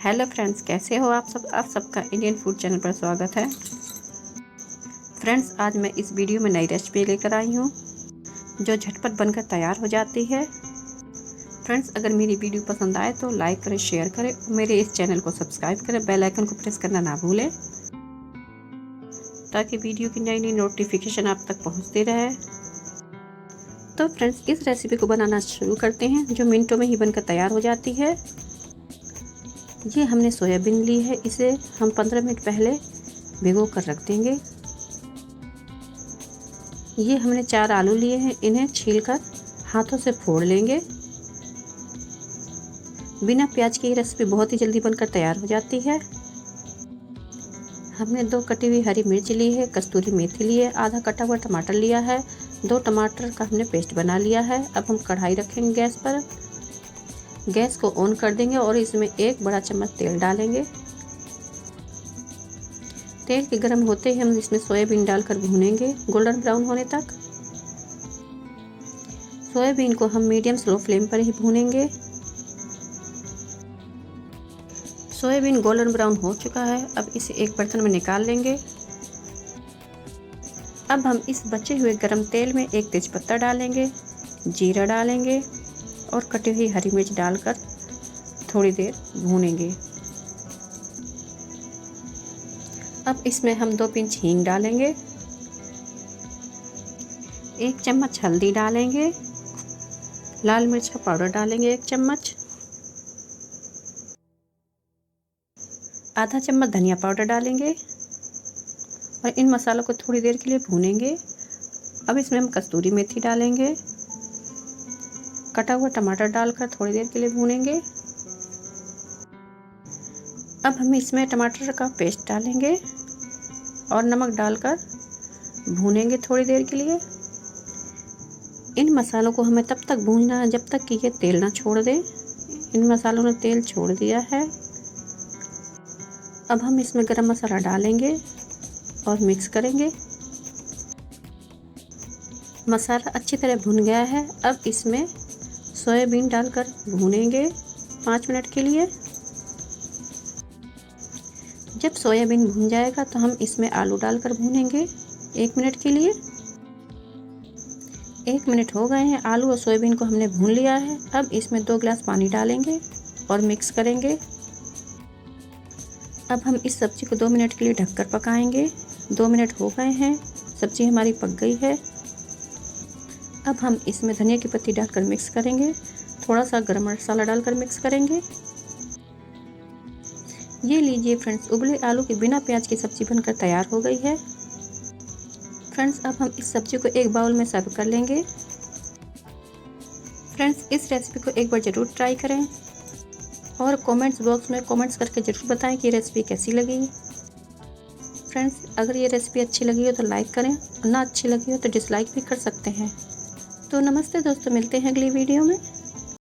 Hello friends, कैसे हो आप सब। आप सबका इंडियन फूड चैनल पर स्वागत है। फ्रेंड्स, आज मैं इस वीडियो में नई रेसिपी लेकर आई हूँ जो झटपट बनकर तैयार हो जाती है। फ्रेंड्स, अगर मेरी वीडियो पसंद आए तो लाइक करें, शेयर करें और मेरे इस चैनल को सब्सक्राइब करें। बेल आइकन को प्रेस करना ना भूलें ताकि वीडियो की नई नई नोटिफिकेशन आप तक पहुँचती रहे। तो फ्रेंड्स, इस रेसिपी को बनाना शुरू करते हैं जो मिनटों में ही बनकर तैयार हो जाती है। ये हमने सोयाबीन ली है, इसे हम 15 मिनट पहले भिगो कर रख देंगे। ये हमने 4 आलू लिए हैं, इन्हें छीलकर हाथों से फोड़ लेंगे। बिना प्याज की ये रेसिपी बहुत ही जल्दी बनकर तैयार हो जाती है। हमने 2 कटी हुई हरी मिर्च ली है, कस्तूरी मेथी ली है, आधा कटा हुआ टमाटर लिया है, 2 टमाटर का हमने पेस्ट बना लिया है। अब हम कढ़ाई रखेंगे गैस पर। गैस को ऑन कर देंगे और इसमें 1 बड़ा चम्मच तेल डालेंगे। तेल के गर्म होते ही हम इसमें सोयाबीन डालकर भूनेंगे गोल्डन ब्राउन होने तक। सोयाबीन को हम मीडियम स्लो फ्लेम पर ही भूनेंगे। सोयाबीन गोल्डन ब्राउन हो चुका है, अब इसे एक बर्तन में निकाल लेंगे। अब हम इस बचे हुए गरम तेल में 1 तेज़पत्ता डालेंगे, जीरा डालेंगे और कटी हुई हरी मिर्च डालकर थोड़ी देर भूनेंगे। अब इसमें हम 2 पिंच हींग डालेंगे, 1 चम्मच हल्दी डालेंगे, लाल मिर्च का पाउडर डालेंगे 1 चम्मच, आधा चम्मच धनिया पाउडर डालेंगे और इन मसालों को थोड़ी देर के लिए भूनेंगे। अब इसमें हम कस्तूरी मेथी डालेंगे, कटा हुआ टमाटर डालकर थोड़ी देर के लिए भूनेंगे। अब हम इसमें टमाटर का पेस्ट डालेंगे और नमक डालकर भूनेंगे थोड़ी देर के लिए। इन मसालों को हमें तब तक भूनना है जब तक कि ये तेल ना छोड़ दे। इन मसालों ने तेल छोड़ दिया है। अब हम इसमें गरम मसाला डालेंगे और मिक्स करेंगे। मसाला अच्छी तरह भुन गया है। अब इसमें सोयाबीन डालकर भूनेंगे 5 मिनट के लिए। जब सोयाबीन भुन जाएगा तो हम इसमें आलू डालकर भूनेंगे 1 मिनट के लिए। 1 मिनट हो गए हैं, आलू और सोयाबीन को हमने भून लिया है। अब इसमें 2 गिलास पानी डालेंगे और मिक्स करेंगे। अब हम इस सब्ज़ी को 2 मिनट के लिए ढककर पकाएंगे। 2 मिनट हो गए हैं, सब्ज़ी हमारी पक गई है। अब हम इसमें धनिया की पत्ती डालकर मिक्स करेंगे, थोड़ा सा गरम मसाला डालकर मिक्स करेंगे। ये लीजिए फ्रेंड्स, उबले आलू के बिना प्याज की सब्ज़ी बनकर तैयार हो गई है। फ्रेंड्स, अब हम इस सब्ज़ी को एक बाउल में सर्व कर लेंगे। फ्रेंड्स, इस रेसिपी को एक बार ज़रूर ट्राई करें और कमेंट्स बॉक्स में कमेंट्स करके ज़रूर बताएं कि ये रेसिपी कैसी लगी। फ्रेंड्स, अगर ये रेसिपी अच्छी लगी हो तो लाइक करें और ना अच्छी लगी हो तो डिसलाइक भी कर सकते हैं। तो नमस्ते दोस्तों, मिलते हैं अगली वीडियो में।